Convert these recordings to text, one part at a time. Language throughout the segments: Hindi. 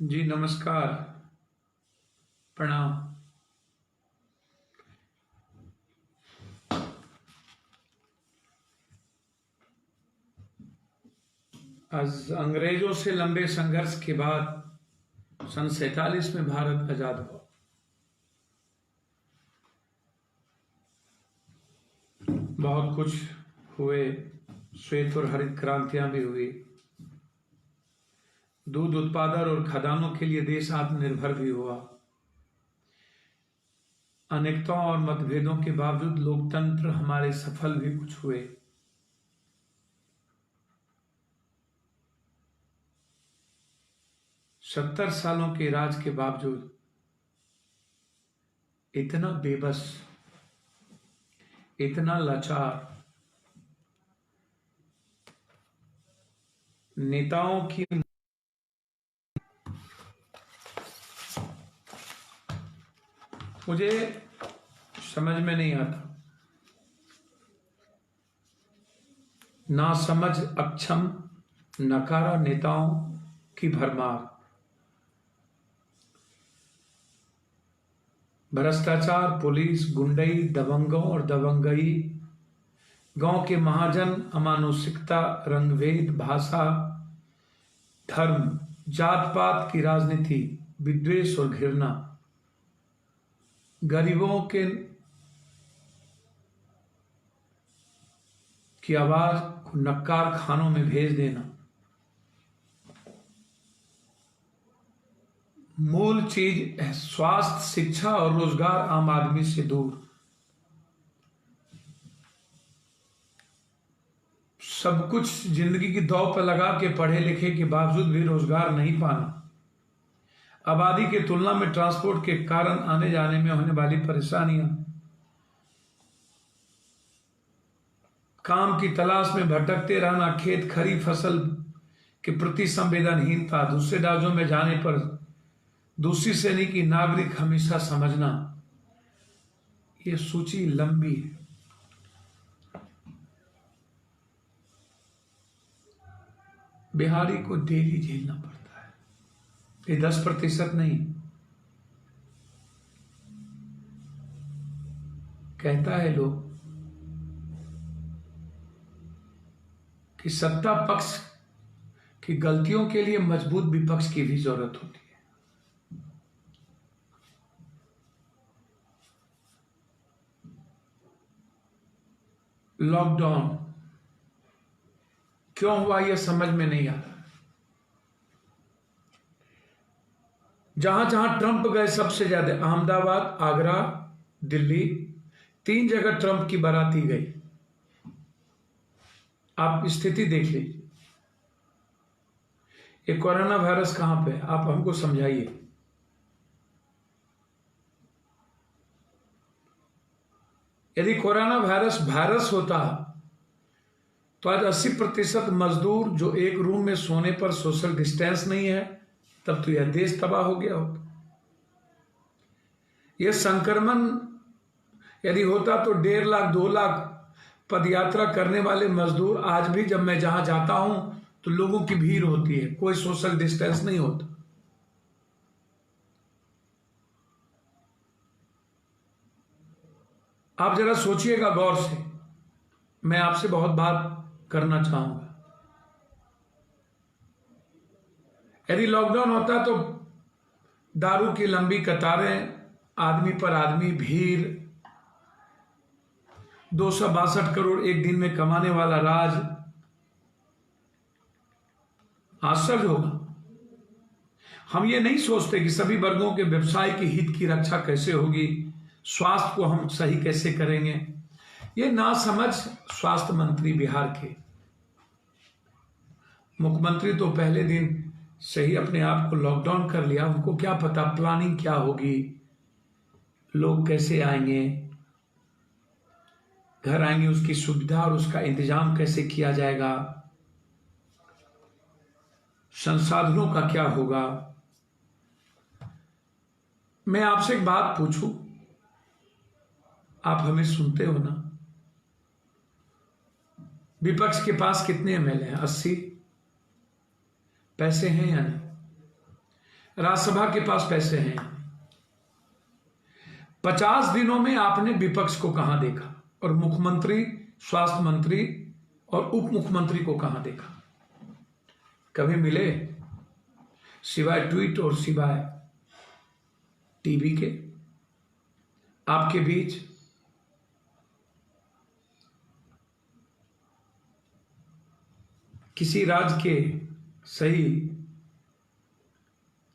जी नमस्कार। प्रणाम। आज अंग्रेजों से लंबे संघर्ष के बाद सन 47 में भारत आजाद हुआ। बहुत कुछ हुए, श्वेत और हरित क्रांतियां भी हुई। दूध उत्पादन और खदानों के लिए देश आत्मनिर्भर भी हुआ। अनेकताओं और मतभेदों के बावजूद लोकतंत्र हमारे सफल भी कुछ हुए। सत्तर सालों के राज के बावजूद इतना बेबस, इतना लाचार नेताओं की मुझे समझ में नहीं आता। ना समझ, अक्षम, नकारा नेताओं की भरमार, भ्रष्टाचार, पुलिस, गुंडई, दबंगों और दबंगई, गांव के महाजन, अमानुषिकता, रंगभेद, भाषा, धर्म, जात पात की राजनीति, विद्वेष और घृणा, गरीबों के की आवाज को नक्कार खानों में भेज देना, मूल चीज स्वास्थ्य, शिक्षा और रोजगार आम आदमी से दूर, सब कुछ जिंदगी की दौड़ पर लगा के पढ़े लिखे के बावजूद भी रोजगार नहीं पाना, आबादी की तुलना में ट्रांसपोर्ट के कारण आने जाने में होने वाली परेशानियां, काम की तलाश में भटकते रहना, खेत खरी फसल के प्रति संवेदनहीनता, दूसरे राज्यों में जाने पर दूसरी श्रेणी की नागरिक हमेशा समझना। ये सूची लंबी है। बिहारी को डेली झेलना पड़ता है। ये 10% नहीं। कहता है लोग कि सत्ता पक्ष की गलतियों के लिए मजबूत विपक्ष की भी जरूरत होती है। लॉकडाउन क्यों हुआ यह समझ में नहीं आ रहा। जहां जहां ट्रंप गए सबसे ज्यादा अहमदाबाद, आगरा, दिल्ली, 3 जगह ट्रंप की बाराती गई। आप स्थिति देख लीजिए। ये कोरोना वायरस कहां पे, आप हमको समझाइए। यदि कोरोना वायरस होता तो आज 80% मजदूर जो एक रूम में सोने पर सोशल डिस्टेंस नहीं है, तब तो यह देश तबाह हो गया होता। यह संक्रमण यदि होता तो 1.5 लाख 2 लाख पदयात्रा करने वाले मजदूर आज भी जब मैं जहां जाता हूं तो लोगों की भीड़ होती है, कोई सोशल डिस्टेंस नहीं होता। आप जरा सोचिएगा गौर से। मैं आपसे बहुत बात करना चाहूंगा। यदि लॉकडाउन होता तो दारू की लंबी कतारें, आदमी पर आदमी भीड़, 262 करोड़ एक दिन में कमाने वाला राज, आश्चर्य होगा। हम ये नहीं सोचते कि सभी वर्गों के व्यवसाय के हित की रक्षा कैसे होगी, स्वास्थ्य को हम सही कैसे करेंगे। ये नासमझ स्वास्थ्य मंत्री बिहार के मुख्यमंत्री तो पहले दिन से ही अपने आप को लॉकडाउन कर लिया। उनको क्या पता प्लानिंग क्या होगी, लोग कैसे आएंगे, घर आएंगे, उसकी सुविधा और उसका इंतजाम कैसे किया जाएगा, संसाधनों का क्या होगा। मैं आपसे एक बात पूछूं, आप हमें सुनते हो ना। विपक्ष के पास कितने एमएलए हैं? 80। पैसे हैं या नहीं? राज्यसभा के पास पैसे हैं। 50 दिनों में आपने विपक्ष को कहां देखा, और मुख्यमंत्री, स्वास्थ्य मंत्री और उप मुख्यमंत्री को कहां देखा? कभी मिले? सिवाय ट्वीट और सिवाय टीवी के आपके बीच किसी राज्य के सही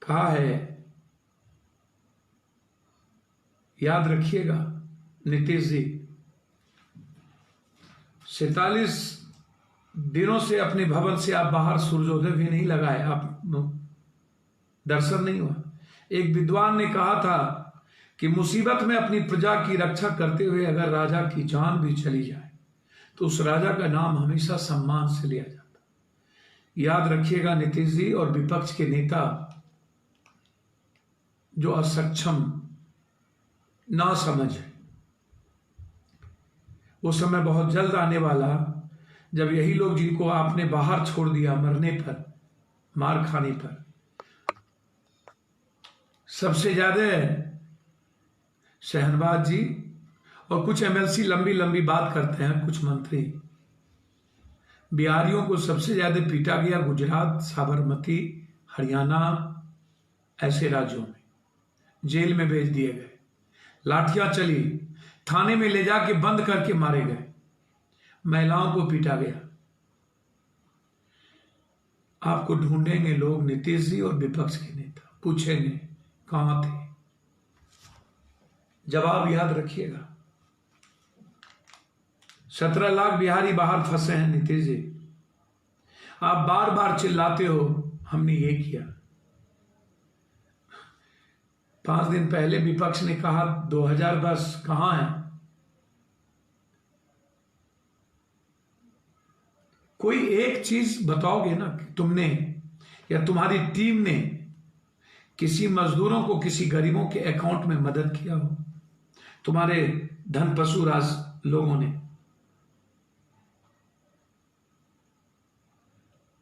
कहा है, याद रखिएगा नीतीश जी, 47 दिनों से अपने भवन से आप बाहर सूर्योदय भी नहीं लगाए, आप दर्शन नहीं हुआ। एक विद्वान ने कहा था कि मुसीबत में अपनी प्रजा की रक्षा करते हुए अगर राजा की जान भी चली जाए तो उस राजा का नाम हमेशा सम्मान से लिया जाता। याद रखिएगा नीतीश जी और विपक्ष के नेता जो असक्षम, ना समझ, वो समय बहुत जल्द आने वाला जब यही लोग जिनको आपने बाहर छोड़ दिया मरने पर, मार खाने पर, सबसे ज्यादा शहनवाज जी और कुछ एमएलसी लंबी लंबी बात करते हैं, कुछ मंत्री, बिहारियों को सबसे ज्यादा पीटा गया गुजरात, साबरमती, हरियाणा, ऐसे राज्यों में जेल में भेज दिए गए, लाठियां चली, थाने में ले जाके बंद करके मारे गए, महिलाओं को पीटा गया। आपको ढूंढेंगे लोग, नीतीश जी और विपक्ष के नेता, पूछेंगे कहां थे। जवाब याद रखिएगा। 17 लाख बिहारी बाहर फंसे हैं नीतीश जी। आप बार बार चिल्लाते हो हमने ये किया। 5 दिन पहले विपक्ष ने कहा 2000 बस कहां है? कोई एक चीज बताओगे ना कि तुमने या तुम्हारी टीम ने किसी मजदूरों को, किसी गरीबों के अकाउंट में मदद किया हो, तुम्हारे धन पशु राज लोगों ने।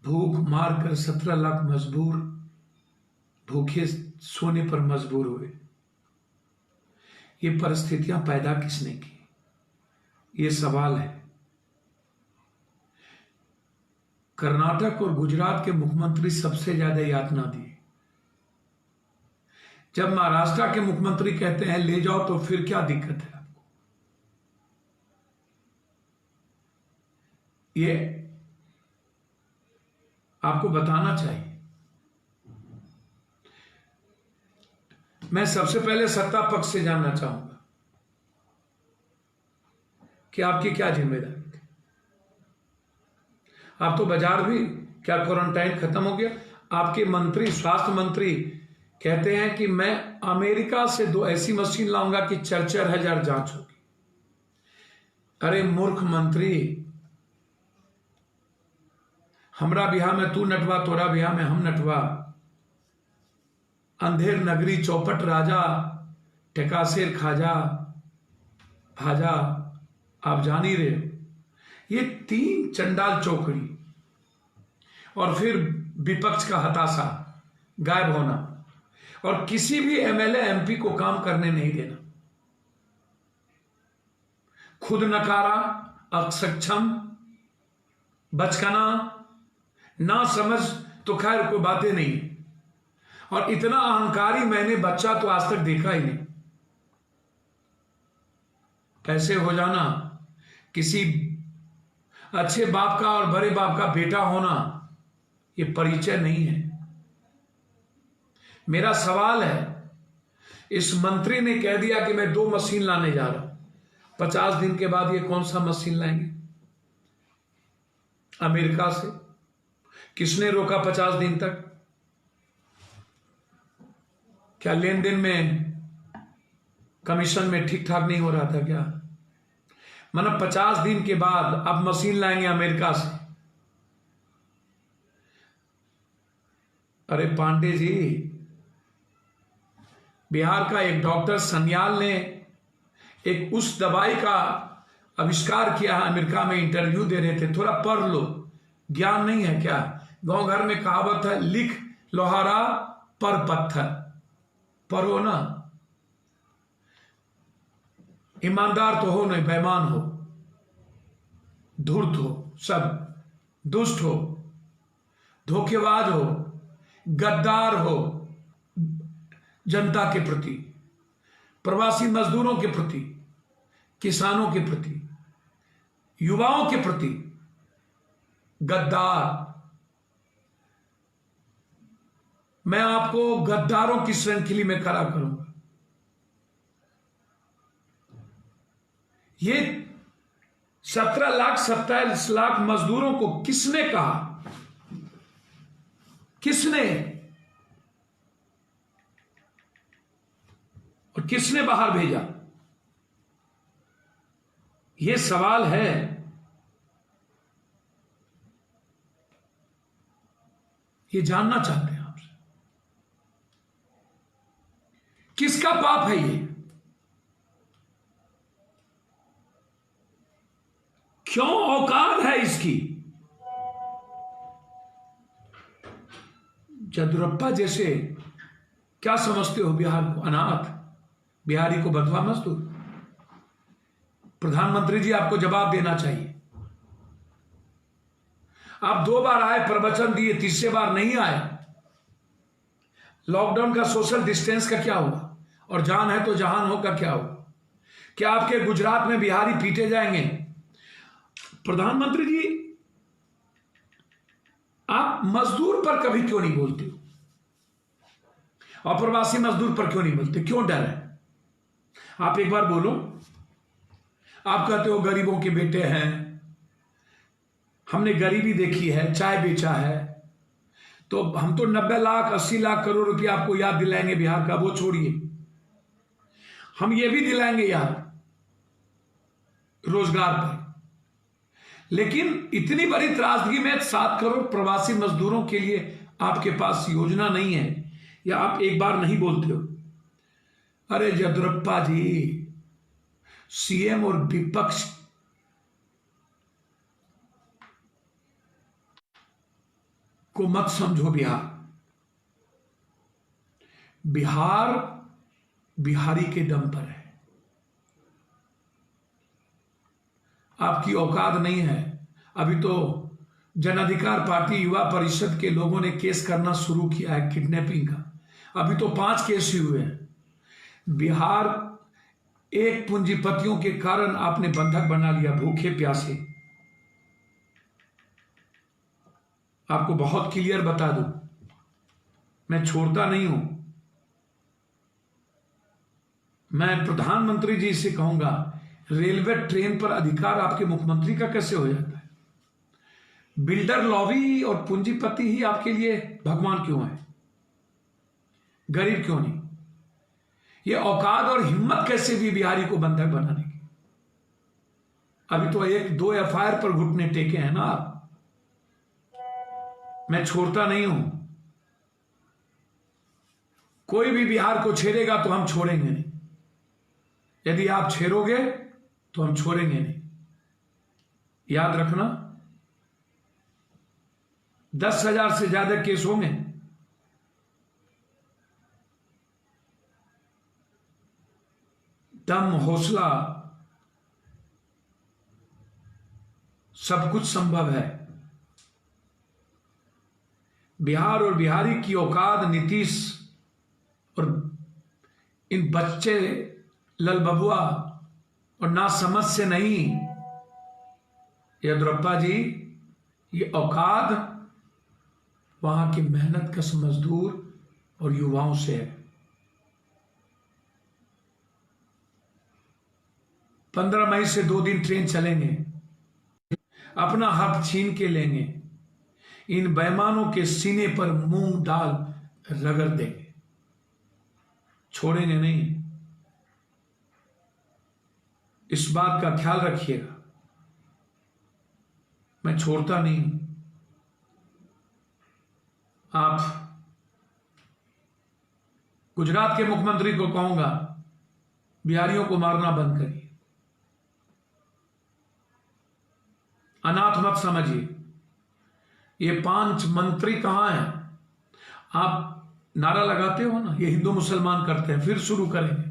भूख मारकर 17 लाख मजबूर भूखे सोने पर मजबूर हुए। ये परिस्थितियां पैदा किसने की? ये सवाल है। कर्नाटक और गुजरात के मुख्यमंत्री सबसे ज्यादा यातना दिए। जब महाराष्ट्र के मुख्यमंत्री कहते हैं ले जाओ तो फिर क्या दिक्कत है आपको? ये आपको बताना चाहिए। मैं सबसे पहले सत्ता पक्ष से जानना चाहूंगा कि आपकी क्या जिम्मेदारी थी। आप तो बाजार भी, क्या क्वारंटाइन खत्म हो गया? आपके मंत्री, स्वास्थ्य मंत्री कहते हैं कि मैं अमेरिका से 2 ऐसी मशीन लाऊंगा कि 4,000 जांच होगी। अरे मूर्ख मंत्री, हमरा बिहार में तू नटवा, तोरा बिहार में हम नटवा। अंधेर नगरी, चौपट राजा, टेकासेर खाजा, भाजा, आप जान ही रहे हो। ये 3 चंडाल चौकड़ी और फिर विपक्ष का हताशा, गायब होना और किसी भी एमएलए एमपी को काम करने नहीं देना। खुद नकारा, असक्षम, बचकाना, ना समझ तो खैर कोई बातें नहीं है, और इतना अहंकारी मैंने बच्चा तो आज तक देखा ही नहीं। कैसे हो जाना, किसी अच्छे बाप का और बड़े बाप का बेटा होना, ये परिचय नहीं है। मेरा सवाल है, इस मंत्री ने कह दिया कि मैं 2 मशीन लाने जा रहा हूं, 50 दिन के बाद ये कौन सा मशीन लाएंगे अमेरिका से? किसने रोका 50 दिन तक? क्या लेन देन में, कमीशन में ठीक ठाक नहीं हो रहा था क्या? मतलब 50 दिन के बाद अब मशीन लाएंगे अमेरिका से। अरे पांडे जी, बिहार का एक डॉक्टर सन्याल ने एक उस दवाई का आविष्कार किया है, अमेरिका में इंटरव्यू दे रहे थे, थोड़ा पढ़ लो, ज्ञान नहीं है क्या? गांव घर में कहावत है, लिख लोहारा पर पत्थर, पर हो ना, ईमानदार तो हो नहीं, बेईमान हो, धूर्त हो, सब दुष्ट हो, धोखेबाज हो, गद्दार हो जनता के प्रति, प्रवासी मजदूरों के प्रति, किसानों के प्रति, युवाओं के प्रति गद्दार। मैं आपको गद्दारों की श्रृंखला में खड़ा करूंगा। ये 17 लाख 27 लाख मजदूरों को किसने कहा, किसने, और किसने बाहर भेजा? यह सवाल है। ये जानना चाहते हैं आपसे, किसका पाप है ये? क्यों औकात है इसकी? येदियुरप्पा जैसे क्या समझते हो बिहार को? अनाथ, बिहारी को बंधुआ मजदूर? प्रधानमंत्री जी आपको जवाब देना चाहिए। आप 2 बार आए, प्रवचन दिए, तीसरे बार नहीं आए। लॉकडाउन का सोशल डिस्टेंस का क्या हुआ? और जान है तो जहान हो का क्या हुआ? क्या आपके गुजरात में बिहारी पीटे जाएंगे? प्रधानमंत्री जी, आप मजदूर पर कभी क्यों नहीं बोलते हो? अप्रवासी मजदूर पर क्यों नहीं बोलते? क्यों डर है? आप एक बार बोलो। आप कहते हो गरीबों के बेटे हैं, हमने गरीबी देखी है, चाय बेचा है, तो हम तो 90 लाख 80 लाख करोड़ रुपया आपको याद दिलाएंगे बिहार का। वो छोड़िए, हम ये भी दिलाएंगे याद रोजगार पर। लेकिन इतनी बड़ी त्रासदी में 7 करोड़ प्रवासी मजदूरों के लिए आपके पास योजना नहीं है, या आप एक बार नहीं बोलते हो? अरे येदियुरप्पा जी, सीएम और विपक्ष को मत समझो बिहार। बिहार बिहारी के दम पर है। आपकी औकात नहीं है। अभी तो जन अधिकार पार्टी युवा परिषद के लोगों ने केस करना शुरू किया है किडनैपिंग का। अभी तो 5 केस ही हुए हैं। बिहार एक पूंजीपतियों के कारण आपने बंधक बना लिया, भूखे प्यासे। आपको बहुत क्लियर बता दूं, मैं छोड़ता नहीं हूं। मैं प्रधानमंत्री जी से कहूंगा, रेलवे ट्रेन पर अधिकार आपके मुख्यमंत्री का कैसे हो जाता है? बिल्डर लॉबी और पूंजीपति ही आपके लिए भगवान क्यों है? गरीब क्यों नहीं? ये औकात और हिम्मत कैसे भी बिहारी को बंधक बनाने की? अभी तो 1-2 एफआईआर पर घुटने टेके हैं ना आप। मैं छोड़ता नहीं हूं। कोई भी बिहार को छेड़ेगा तो हम छोड़ेंगे नहीं। यदि आप छेड़ोगे तो हम छोड़ेंगे नहीं। याद रखना, 10,000 से ज्यादा केस होंगे। दम, हौसला, सब कुछ संभव है। बिहार और बिहारी की औकात नीतीश और इन बच्चे ललबबुआ और ना समझ से नहीं। येदियुरप्पा जी, ये औकात वहां के मेहनत कश मजदूर और युवाओं से है। 15 मई से 2 दिन ट्रेन चलेंगे, अपना हक छीन के लेंगे, इन बेईमानों के सीने पर मूंग दाल रगड़ देंगे, छोड़ेंगे नहीं। इस बात का ख्याल रखिएगा। मैं छोड़ता नहीं हूं। आप गुजरात के मुख्यमंत्री को कहूंगा, बिहारियों को मारना बंद करिए। अनाथ मत समझिए। ये 5 मंत्री कहां हैं? आप नारा लगाते हो ना, ये हिंदू मुसलमान करते हैं, फिर शुरू करेंगे।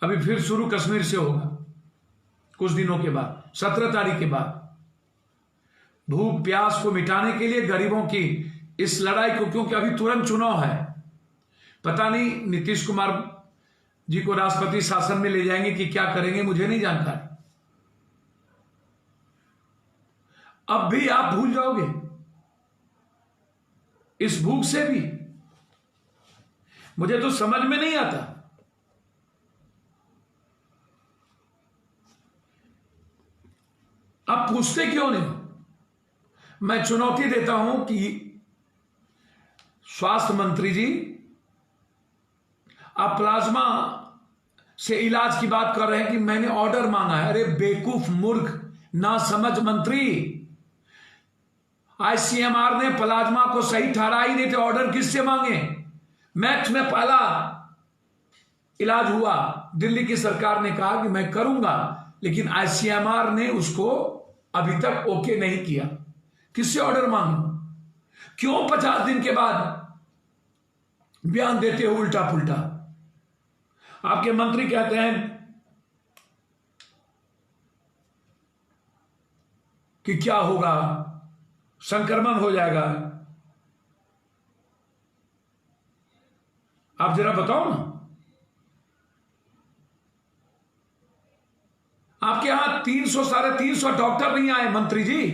अभी फिर शुरू कश्मीर से होगा कुछ दिनों के बाद, 17 तारीख के बाद। भूख प्यास को मिटाने के लिए गरीबों की इस लड़ाई को, क्योंकि अभी तुरंत चुनाव है, पता नहीं नीतीश कुमार जी को राष्ट्रपति शासन में ले जाएंगे कि क्या करेंगे, मुझे नहीं जानकारी। अब भी आप भूल जाओगे इस भूख से भी? मुझे तो समझ में नहीं आता। आप पूछते क्यों नहीं? मैं चुनौती देता हूं कि स्वास्थ्य मंत्री जी, आप प्लाज्मा से इलाज की बात कर रहे हैं कि मैंने ऑर्डर मांगा है। अरे बेवकूफ, मूर्ख, नासमझ मंत्री, आईसीएमआर ने प्लाज्मा को सही ठहरा ही नहीं थे, ऑर्डर किससे मांगे? मैक्स में पहला इलाज हुआ, दिल्ली की सरकार ने कहा कि मैं करूंगा, लेकिन आईसीएमआर ने उसको अभी तक ओके नहीं किया। किससे ऑर्डर मांगू? क्यों 50 दिन के बाद बयान देते हो उल्टा पुल्टा? आपके मंत्री कहते हैं कि क्या होगा, संक्रमण हो जाएगा। आप जरा बताओ ना, आपके यहां 300 350 डॉक्टर नहीं आए मंत्री जी,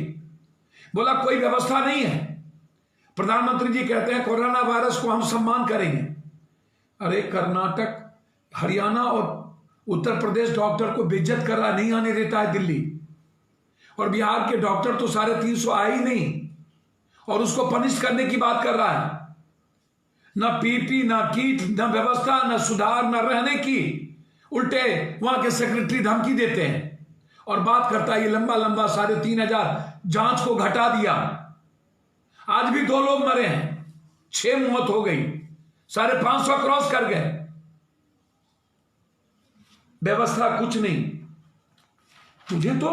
बोला कोई व्यवस्था नहीं है। प्रधानमंत्री जी कहते हैं कोरोना वायरस को हम सम्मान करेंगे। अरे कर्नाटक, हरियाणा और उत्तर प्रदेश डॉक्टर को बेइज्जत कर रहा, नहीं आने देता है दिल्ली, और बिहार के डॉक्टर तो 350 आए ही नहीं, और उसको पनिश करने की बात कर रहा है। ना पीपी, ना किट, ना व्यवस्था, ना सुधार, ना रहने की। उल्टे वहां के सेक्रेटरी धमकी देते हैं और बात करता है ये लंबा लंबा 3,500 जांच को घटा दिया। आज भी 2 लोग मरे हैं, 6 मौत हो गई, 550 क्रॉस कर गए। व्यवस्था कुछ नहीं। मुझे तो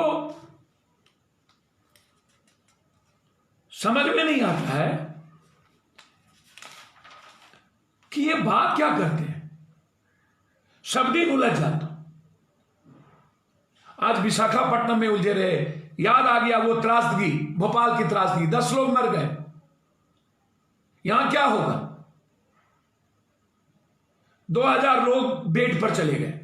समझ में नहीं आता है कि ये बात क्या करते हैं। सब दिन उलझ जाता। आज विशाखापट्टनम में उलझे रहे, याद आ गया वो त्रासदी, भोपाल की त्रासदी, 10 लोग मर गए। यहां क्या होगा? 2000 लोग बेड पर चले गए।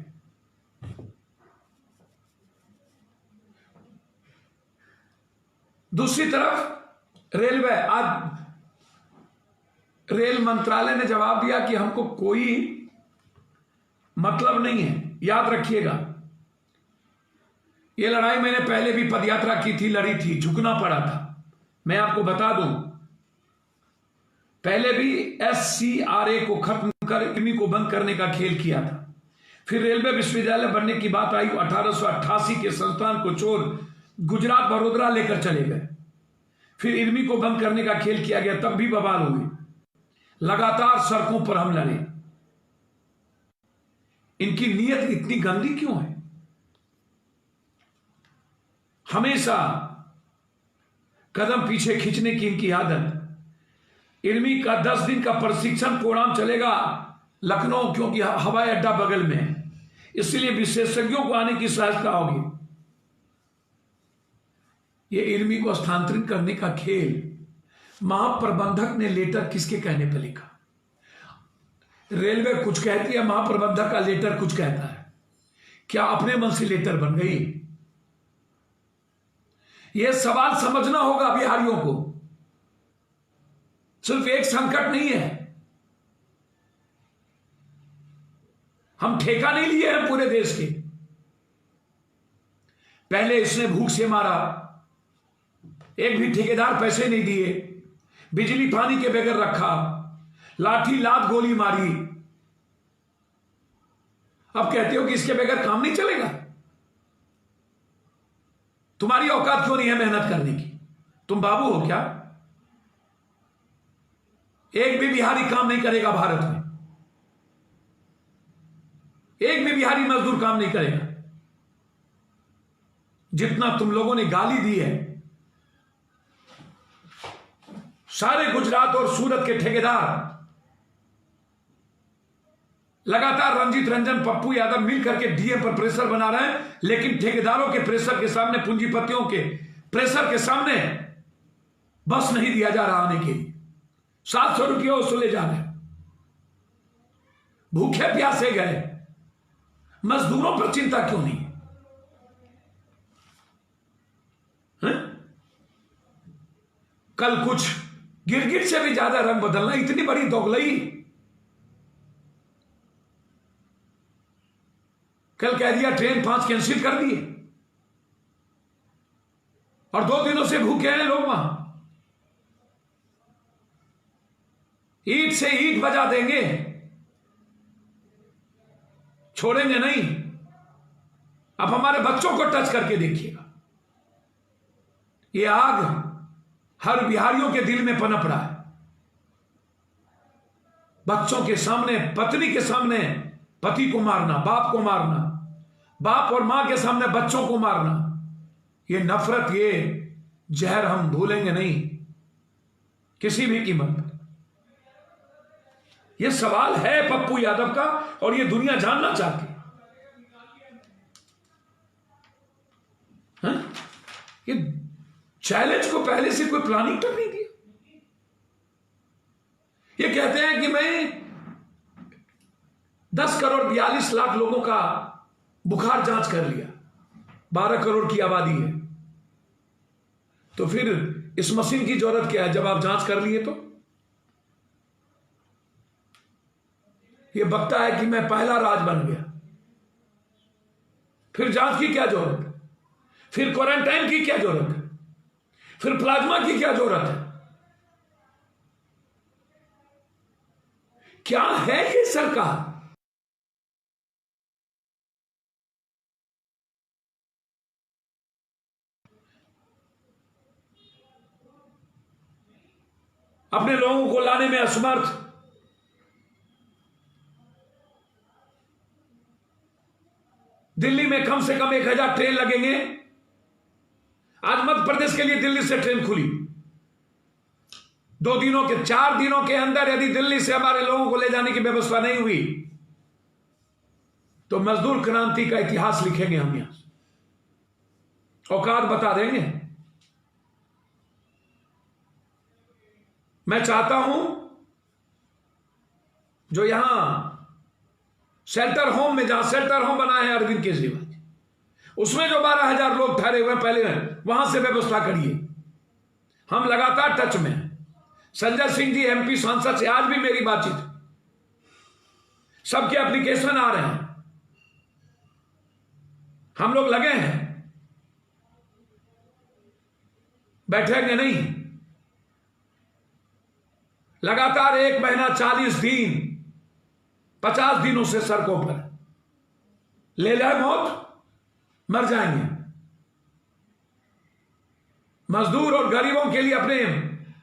दूसरी तरफ रेलवे, आज रेल मंत्रालय ने जवाब दिया कि हमको कोई मतलब नहीं है। याद रखिएगा, यह लड़ाई मैंने पहले भी पदयात्रा की थी, लड़ी थी, झुकना पड़ा था। मैं आपको बता दूं, पहले भी SCRA को खत्म कर इर्मी को बंद करने का खेल किया था। फिर रेलवे विश्वविद्यालय बनने की बात आई, 1888 के संस्थान को छोड़ गुजरात, बड़ोदरा लेकर चले गए। फिर इर्मी को बंद करने का खेल किया गया, तब भी बवाल हुई। लगातार सड़कों पर हम लड़े। इनकी नीयत इतनी गंदी क्यों है? हमेशा कदम पीछे खींचने की इनकी आदत। इर्मी का 10 दिन का प्रशिक्षण प्रोग्राम चलेगा लखनऊ, क्योंकि हवाई अड्डा बगल में है, इसलिए विशेषज्ञों को आने की सहायता होगी। ये इर्मी को स्थानांतरित करने का खेल महाप्रबंधक ने लेटर किसके कहने पर लिखा? रेलवे कुछ कहती है, महाप्रबंधक का लेटर कुछ कहता है। क्या अपने मन से लेटर बन गई? यह सवाल समझना होगा बिहारियों को। सिर्फ एक संकट नहीं है, हम ठेका नहीं लिए हैं पूरे देश के। पहले इसने भूख से मारा, एक भी ठेकेदार पैसे नहीं दिए, बिजली पानी के बगैर रखा, लाठी लात गोली मारी। अब कहते हो कि इसके बगैर काम नहीं चलेगा। तुम्हारी औकात क्यों नहीं है मेहनत करने की? तुम बाबू हो क्या? एक भी बिहारी काम नहीं करेगा भारत में, एक भी बिहारी मजदूर काम नहीं करेगा। जितना तुम लोगों ने गाली दी है, सारे गुजरात और सूरत के ठेकेदार लगातार रंजीत रंजन, पप्पू यादव मिल करके डीएम पर प्रेशर बना रहे हैं, लेकिन ठेकेदारों के प्रेशर के सामने, पूंजीपतियों के प्रेशर के सामने बस नहीं दिया जा रहा आने के लिए। 700 रुपये वसूले जा रहे, भूखे प्यासे गए। मजदूरों पर चिंता क्यों नहीं है? कल कुछ गिरगिट से भी ज्यादा रंग बदलना, इतनी बड़ी दोगलई। कल कह दिया ट्रेन 5 कैंसिल कर दिए, और 2 दिनों से भूखे हैं लोग वहां। ईंट से ईंट बजा देंगे, छोड़ेंगे नहीं। अब हमारे बच्चों को टच करके देखिएगा, ये आग हर बिहारियों के दिल में पनप रहा है। बच्चों के सामने, पत्नी के सामने पति को मारना, बाप को मारना, बाप और मां के सामने बच्चों को मारना, ये नफरत, ये जहर हम भूलेंगे नहीं किसी भी कीमत पर। यह सवाल है पप्पू यादव का, और यह दुनिया जानना चाहती है। ये चैलेंज को पहले से कोई प्लानिंग तक नहीं दिया। ये कहते हैं कि मैं 10 करोड़ 42 लाख लोगों का बुखार जांच कर लिया, 12 करोड़ की आबादी है, तो फिर इस मशीन की जरूरत क्या है जब आप जांच कर लिए? तो ये बकता है कि मैं पहला राज बन गया, फिर जांच की क्या जरूरत है? फिर क्वारंटाइन की क्या जरूरत है? फिर प्लाज्मा की क्या जरूरत है? क्या है ये सरकार? अपने लोगों को लाने में असमर्थ, दिल्ली में कम से कम 1000 ट्रेन लगेंगे। आज मध्य प्रदेश के लिए दिल्ली से ट्रेन खुली, 2 दिनों के 4 दिनों के अंदर यदि दिल्ली से हमारे लोगों को ले जाने की व्यवस्था नहीं हुई तो मजदूर क्रांति का इतिहास लिखेंगे हम यहां, औकात बता देंगे। मैं चाहता हूं जो यहां शेल्टर होम में, जहां शेल्टर होम बनाए हैं अरविंद केजरीवाल, उसमें जो 12,000 लोग ठहरे हुए पहले हैं, वहां से व्यवस्था करिए। हम लगातार टच में हैं। संजय सिंह जी एमपी सांसद से आज भी मेरी बातचीत, सबके एप्लीकेशन आ रहे हैं, हम लोग लगे हैं, बैठेंगे नहीं। लगातार 1 महीना 40 दिन 50 दिनों से सड़कों पर, ले जाए मौत, मर जाएंगे। मजदूर और गरीबों के लिए, अपने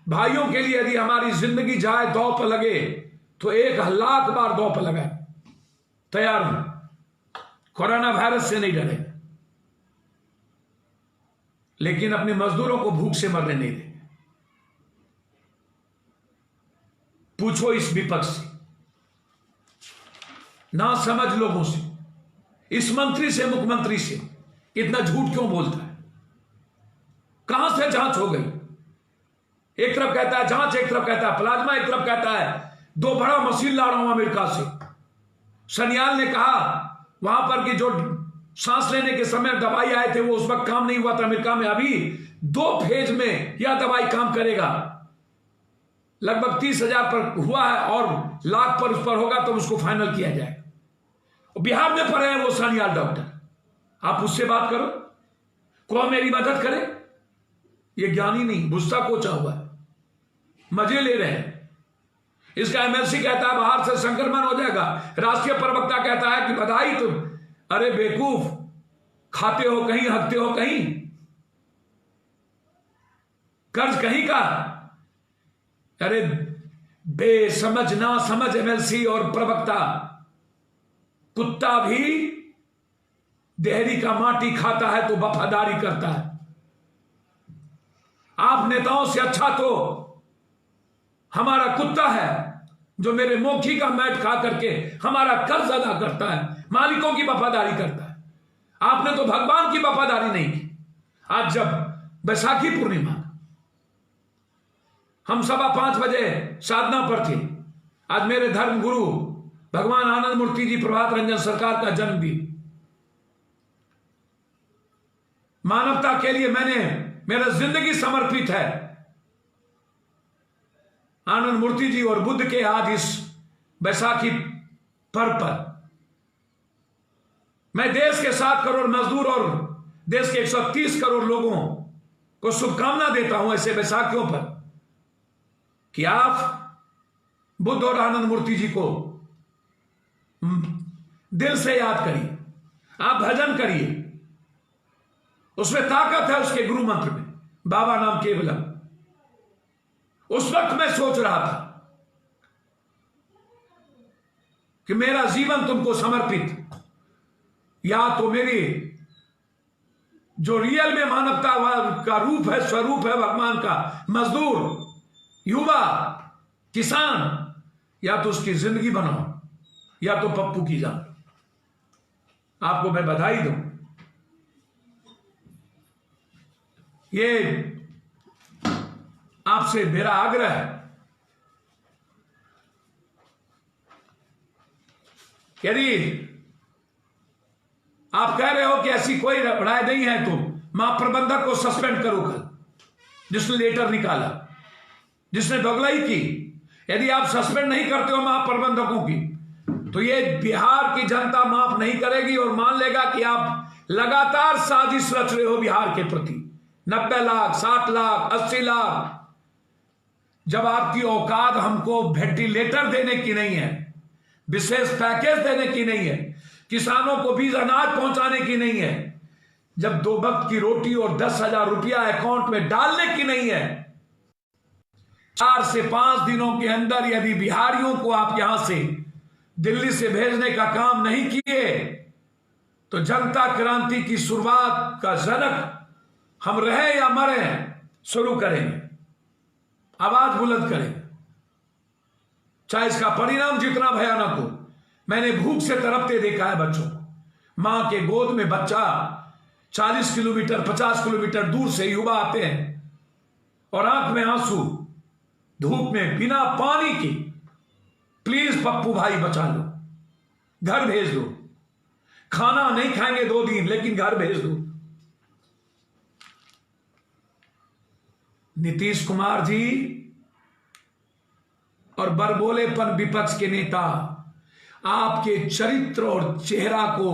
भाइयों के लिए यदि हमारी जिंदगी जाए, दांव पर लगे, तो 1,00,000 बार दांव पर लगाए, तैयार हूं। कोरोना वायरस से नहीं डरे, लेकिन अपने मजदूरों को भूख से मरने नहीं देंगे। पूछो इस विपक्ष से, ना समझ लोगों से, इस मंत्री से, मुख्यमंत्री से, इतना झूठ क्यों बोलता है? कहां से जांच हो गई? एक तरफ कहता है जांच, एक तरफ कहता है प्लाज्मा, एक तरफ कहता है 2 बड़ा मशीन ला रहा हूं अमेरिका से। सन्याल ने कहा वहां पर कि जो सांस लेने के समय दवाई आए थे वो उस वक्त काम नहीं हुआ था अमेरिका में, अभी 2 फेज में यह दवाई काम करेगा। लगभग 30,000 पर हुआ है और लाख पर उस पर होगा तो उसको फाइनल किया जाएगा। बिहार में पढ़े हैं वो सन्याल डॉक्टर, आप उससे बात करो, कौन मेरी मदद करे। ये ज्ञानी नहीं, गुस्सा कोचा हुआ है, मजे ले रहे हैं। इसका एमएलसी कहता है बाहर से संक्रमण हो जाएगा, राष्ट्रीय प्रवक्ता कहता है कि बधाई तुम। अरे बेवकूफ, खाते हो कहीं, हकते हो कहीं, कर्ज कहीं का। अरे बेसमझ ना समझ एमएलसी और प्रवक्ता, कुत्ता भी देहरी का माटी खाता है तो वफादारी करता है। आप नेताओं से अच्छा तो हमारा कुत्ता है, जो मेरे मोखी का मैट खा करके हमारा कर्ज अदा करता है, मालिकों की वफादारी करता है। आपने तो भगवान की वफादारी नहीं की। आज जब बैसाखी पूर्णिमा, हम 5:15 बजे साधना पर थे। आज मेरे धर्म गुरु भगवान आनंद मूर्ति जी प्रभात रंजन सरकार का जन्मदिन। मानवता के लिए मेरा जिंदगी समर्पित है। आनंद मूर्ति जी और बुद्ध के आज इस बैसाखी पर्व पर मैं देश के 7 करोड़ मजदूर और देश के 130 करोड़ लोगों को शुभकामना देता हूं ऐसे बैसाखियों पर, कि आप बुद्ध और आनंद मूर्ति जी को दिल से याद करिए, आप भजन करिए। उसमें ताकत है, उसके गुरु मंत्र में, बाबा नाम केवलम। उस वक्त मैं सोच रहा था कि मेरा जीवन तुमको समर्पित, या तो मेरी जो रियल में मानवता का रूप है, स्वरूप है भगवान का, मजदूर, युवा, किसान, या तो उसकी जिंदगी बनाओ, या तो पप्पू की जान। आपको मैं बधाई दूं। ये आपसे मेरा आग्रह है, यदि आप कह रहे हो कि ऐसी कोई राय नहीं है तो महाप्रबंधक को सस्पेंड करो कल, जिसने लेटर निकाला, जिसने दोगलाई की। यदि आप सस्पेंड नहीं करते हो महाप्रबंधकों की, तो ये बिहार की जनता माफ नहीं करेगी और मान लेगा कि आप लगातार साजिश रच रहे हो बिहार के प्रति। 90 लाख, 60 लाख, 80 लाख, जब आपकी औकात हमको वेंटिलेटर देने की नहीं है, विशेष पैकेज देने की नहीं है, किसानों को बीज अनाज पहुंचाने की नहीं है, जब 2 वक्त की रोटी और 10,000 रुपया अकाउंट में डालने की नहीं है, 4 से 5 दिनों के अंदर यदि बिहारियों को आप यहां से दिल्ली से भेजने का काम नहीं किए, तो जनता क्रांति की शुरुआत का जनक हम रहे या मरे शुरू करेंगे, आवाज बुलंद करेंगे, चाहे इसका परिणाम जितना भयानक हो। मैंने भूख से तड़पते देखा है बच्चों को। मां के गोद में बच्चा 40 किलोमीटर 50 किलोमीटर दूर से युवा आते हैं और आंख में आंसू, धूप में बिना पानी की, प्लीज पप्पू भाई बचा लो, घर भेज दो, खाना नहीं खाएंगे 2 दिन लेकिन घर भेज दो। नीतीश कुमार जी और बरबोलेपन विपक्ष के नेता आपके चरित्र और चेहरा को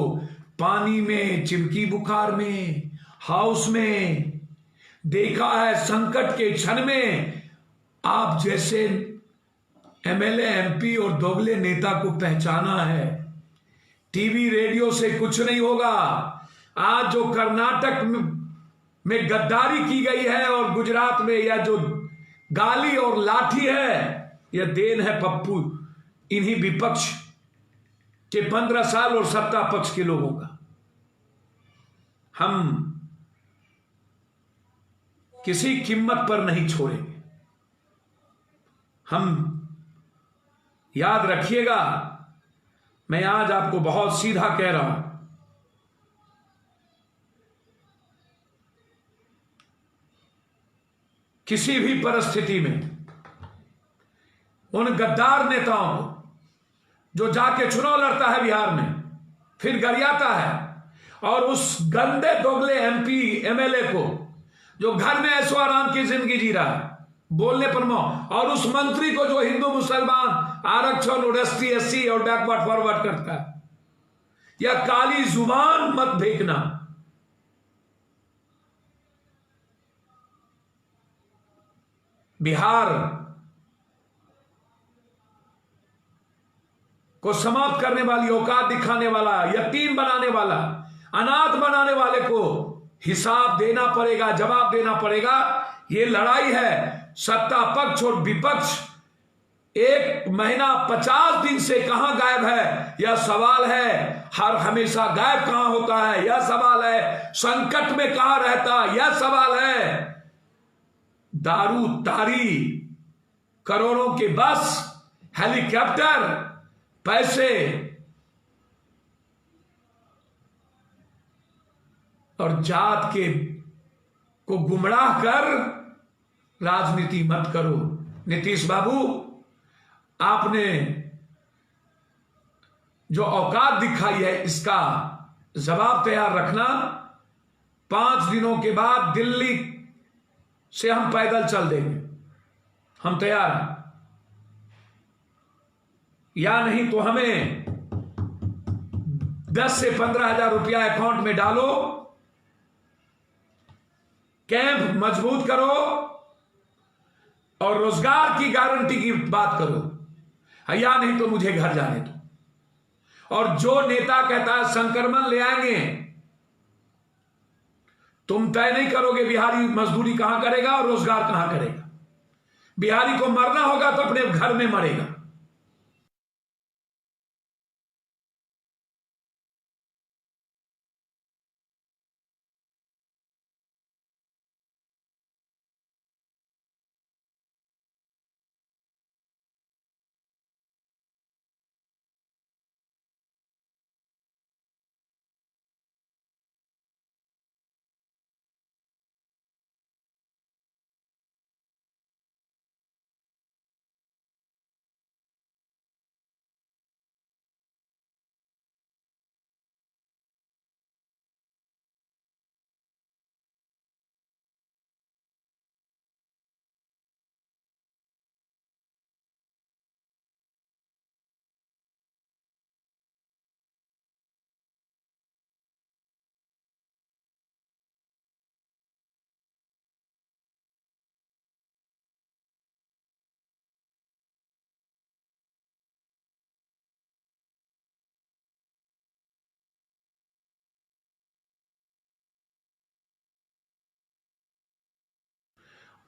पानी में, चिमकी बुखार में, हाउस में देखा है। संकट के क्षण में आप जैसे एमएलए, एमपी और दोगले नेता को पहचाना है। टीवी रेडियो से कुछ नहीं होगा। आज जो कर्नाटक में गद्दारी की गई है और गुजरात में यह जो गाली और लाठी है, यह देन है पप्पू इन्हीं विपक्ष के 15 साल और सत्ता पक्ष के लोगों का। हम किसी कीमत पर नहीं छोड़ेंगे। हम, याद रखिएगा, मैं आज आपको बहुत सीधा कह रहा हूं, किसी भी परिस्थिति में उन गद्दार नेताओं को जो जाके चुनाव लड़ता है बिहार में, फिर गरियाता है, और उस गंदे दोगले एमपी एमएलए को जो घर में ऐशो आराम की जिंदगी जी रहा है बोलने पर और उस मंत्री को जो हिंदू मुसलमान आरक्षण और एसटी एससी और बैकवर्ड फॉरवर्ड करता है, यह काली जुबान मत फेंकना। बिहार को समाप्त करने वाली, औकात दिखाने वाला, यतीम बनाने वाला, अनाथ बनाने वाले को हिसाब देना पड़ेगा, जवाब देना पड़ेगा। ये लड़ाई है सत्ता पक्ष और विपक्ष। 1 महीना 50 दिन से कहां गायब है यह सवाल है। हर हमेशा गायब कहां होता है यह सवाल है। संकट में कहां रहता यह सवाल है। दारू तारी, करोड़ों के बस, हेलीकॉप्टर, पैसे और जात के को गुमराह कर राजनीति मत करो। नीतीश बाबू, आपने जो औकात दिखाई है इसका जवाब तैयार रखना। 5 दिनों के बाद दिल्ली से हम पैदल चल देंगे, हम तैयार हैं। या नहीं तो हमें 10 से 15,000 रुपया अकाउंट में डालो, कैंप मजबूत करो और रोजगार की गारंटी की बात करो, या नहीं तो मुझे घर जाने दो। और जो नेता कहता है संक्रमण ले आएंगे, तुम तय नहीं करोगे बिहारी मजदूरी कहां करेगा और रोजगार कहां करेगा। बिहारी को मरना होगा तो अपने घर में मरेगा।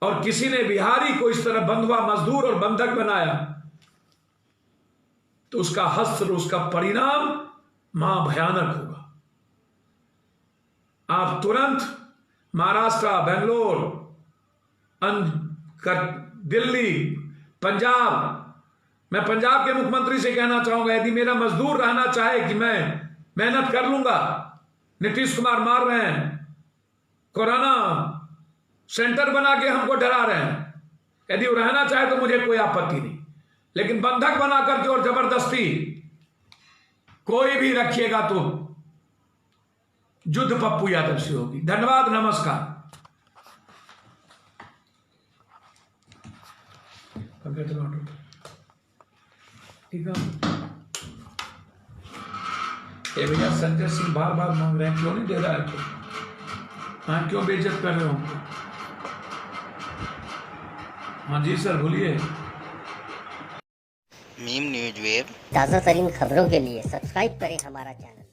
और किसी ने बिहारी को इस तरह बंधुआ मजदूर और बंधक बनाया तो उसका हश्र, उसका परिणाम महाभयानक होगा। आप तुरंत महाराष्ट्र, बेंगलोर, दिल्ली, पंजाब, मैं पंजाब के मुख्यमंत्री से कहना चाहूंगा, यदि मेरा मजदूर रहना चाहे कि मैं मेहनत कर लूंगा, नीतीश कुमार मार रहे हैं, कोरोना सेंटर बना के हमको डरा रहे हैं, यदि वो रहना चाहे तो मुझे कोई आपत्ति नहीं, लेकिन बंधक बना करके और जबरदस्ती कोई भी रखिएगा तो युद्ध पप्पू यादव से होगी। धन्यवाद, नमस्कार। ठीक है, ये भैया संजय सिंह बार बार मांग रहे हैं, क्यों नहीं दे रहा है? हाँ, क्यों बेइज्जत कर रहे हो हमको? हाँ जी सर, बोलिए। मीम न्यूज वेब ताज़ा तरीन खबरों के लिए सब्सक्राइब करें हमारा चैनल।